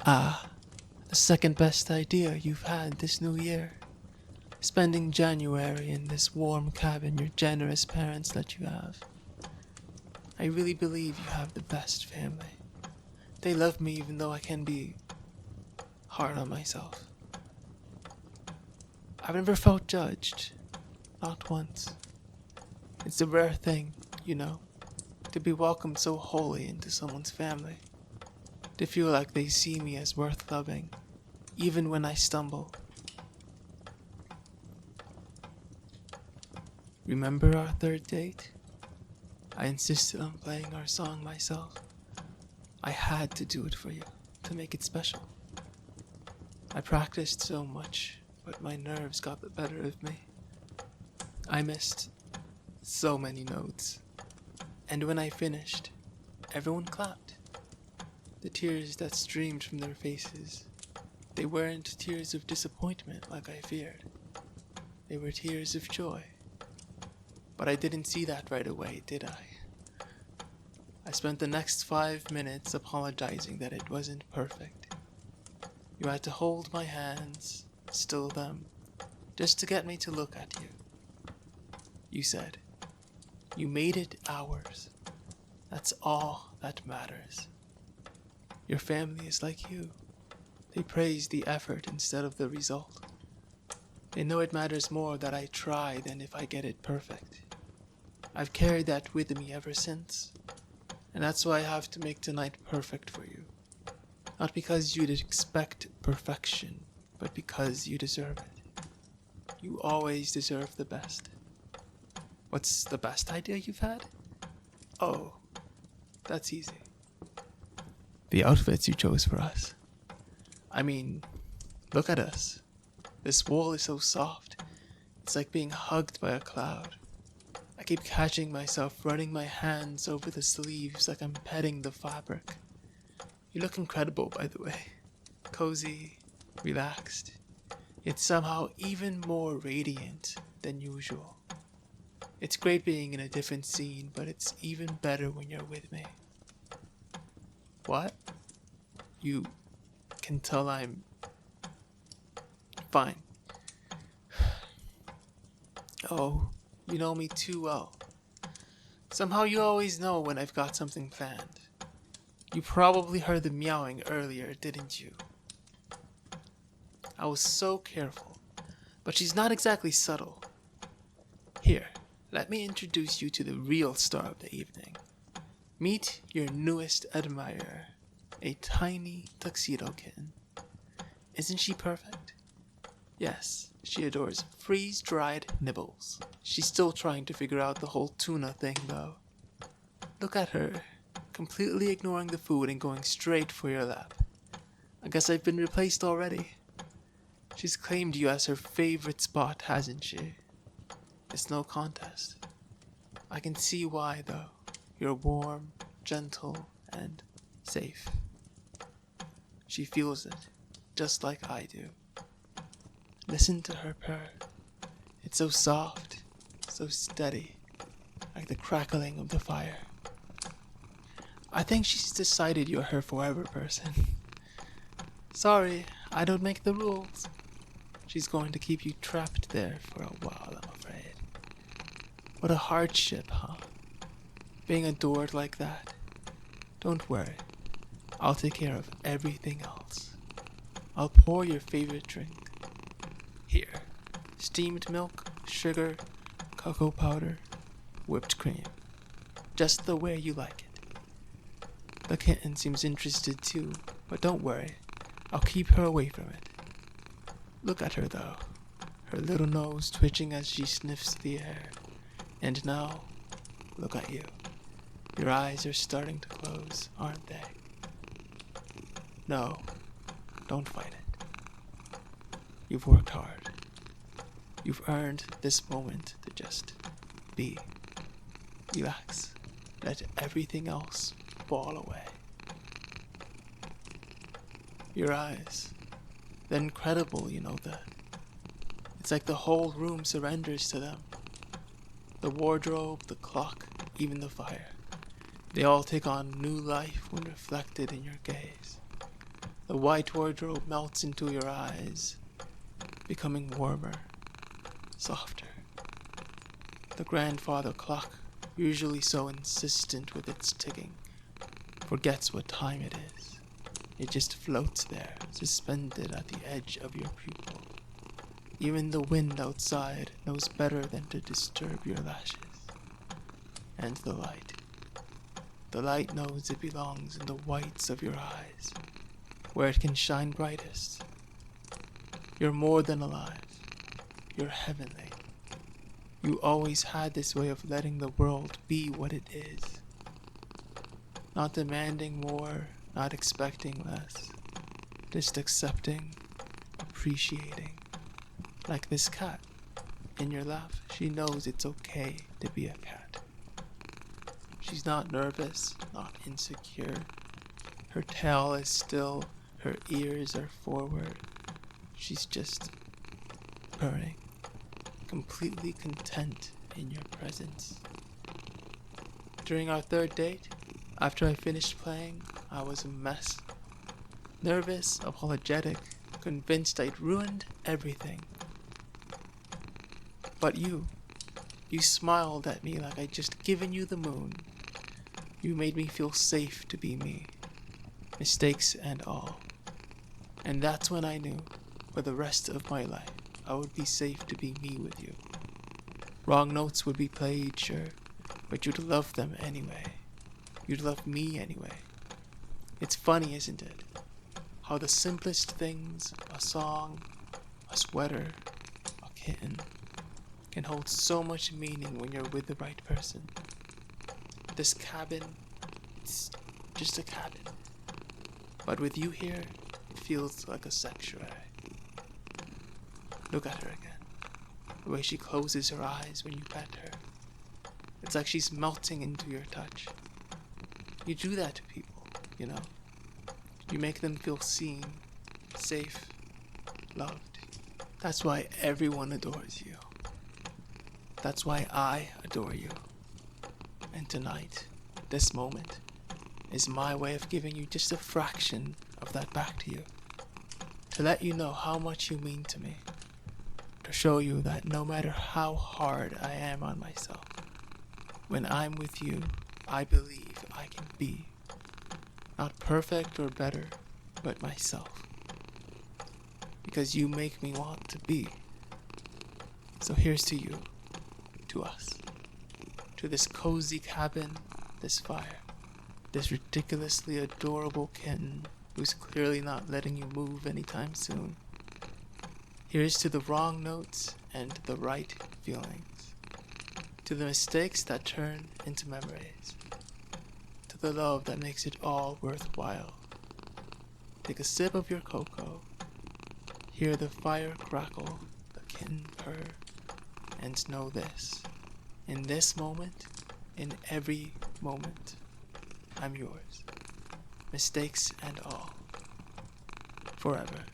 Ah, the second best idea you've had this new year. Spending January in this warm cabin your generous parents let you have. I really believe you have the best family. They love me even though I can be hard on myself. I've never felt judged. Not once. It's a rare thing, to be welcomed so wholly into someone's family. To feel like they see me as worth loving, even when I stumble. Remember our third date? I insisted on playing our song myself. I had to do it for you, to make it special. I practiced so much, but my nerves got the better of me. I missed so many notes. And when I finished, everyone clapped. The tears that streamed from their faces, they weren't tears of disappointment like I feared. They were tears of joy. But I didn't see that right away, did I? I spent the next 5 minutes apologizing that it wasn't perfect. You had to hold my hands, still them, just to get me to look at you. You said, "You made it ours. That's all that matters." Your family is like you. They praise the effort instead of the result. They know it matters more that I try than if I get it perfect. I've carried that with me ever since. And that's why I have to make tonight perfect for you. Not because you'd expect perfection, but because you deserve it. You always deserve the best. What's the best idea you've had? Oh, that's easy. The outfits you chose for us. I mean, look at us. This wool is so soft. It's like being hugged by a cloud. I keep catching myself running my hands over the sleeves like I'm petting the fabric. You look incredible, by the way. Cozy, relaxed, yet somehow even more radiant than usual. It's great being in a different scene, but it's even better when you're with me. What? You can tell I'm fine. Oh, you know me too well. Somehow you always know when I've got something planned. You probably heard the meowing earlier, didn't you? I was so careful, but she's not exactly subtle. Here, let me introduce you to the real star of the evening. Meet your newest admirer, a tiny tuxedo kitten. Isn't she perfect? Yes, she adores freeze-dried nibbles. She's still trying to figure out the whole tuna thing, though. Look at her, completely ignoring the food and going straight for your lap. I guess I've been replaced already. She's claimed you as her favorite spot, hasn't she? It's no contest. I can see why, though. You're warm, gentle, and safe. She feels it, just like I do. Listen to her purr. It's so soft, so steady, like the crackling of the fire. I think she's decided you're her forever person. Sorry, I don't make the rules. She's going to keep you trapped there for a while, I'm afraid. What a hardship, huh? Being adored like that. Don't worry, I'll take care of everything else. I'll pour your favorite drink. Here, steamed milk, sugar, cocoa powder, whipped cream. Just the way you like it. The kitten seems interested too, but don't worry, I'll keep her away from it. Look at her though, her little nose twitching as she sniffs the air. And now, look at you. Your eyes are starting to close, aren't they? No, don't fight it. You've worked hard. You've earned this moment to just be. Relax. Let everything else fall away. Your eyes. They're incredible, you know that. It's like the whole room surrenders to them. The wardrobe, the clock, even the fire. They all take on new life when reflected in your gaze. The white wardrobe melts into your eyes, becoming warmer, softer. The grandfather clock, usually so insistent with its ticking, forgets what time it is. It just floats there, suspended at the edge of your pupil. Even the wind outside knows better than to disturb your lashes. And the light. The light knows it belongs in the whites of your eyes, where it can shine brightest. You're more than alive. You're heavenly. You always had this way of letting the world be what it is. Not demanding more, not expecting less. Just accepting, appreciating. Like this cat. In your lap, she knows it's okay to be a cat. She's not nervous, not insecure. Her tail is still, her ears are forward. She's just purring, completely content in your presence. During our third date, after I finished playing, I was a mess. Nervous, apologetic, convinced I'd ruined everything. But you smiled at me like I'd just given you the moon. You made me feel safe to be me, mistakes and all. And that's when I knew, for the rest of my life, I would be safe to be me with you. Wrong notes would be played, sure, but you'd love them anyway. You'd love me anyway. It's funny, isn't it? How the simplest things, a song, a sweater, a kitten, can hold so much meaning when you're with the right person. This cabin, it's just a cabin. But with you here, it feels like a sanctuary. Look at her again. The way she closes her eyes when you pet her. It's like she's melting into your touch. You do that to people, you know. You make them feel seen, safe, loved. That's why everyone adores you. That's why I adore you. And tonight, this moment, is my way of giving you just a fraction of that back to you. To let you know how much you mean to me. To show you that no matter how hard I am on myself, when I'm with you, I believe I can be. Not perfect or better, but myself. Because you make me want to be. So here's to you, to us. To this cozy cabin, this fire, this ridiculously adorable kitten who's clearly not letting you move anytime soon. Here's to the wrong notes and the right feelings. To the mistakes that turn into memories. To the love that makes it all worthwhile. Take a sip of your cocoa. Hear the fire crackle, the kitten purr, and know this. In this moment, in every moment, I'm yours. Mistakes and all. Forever.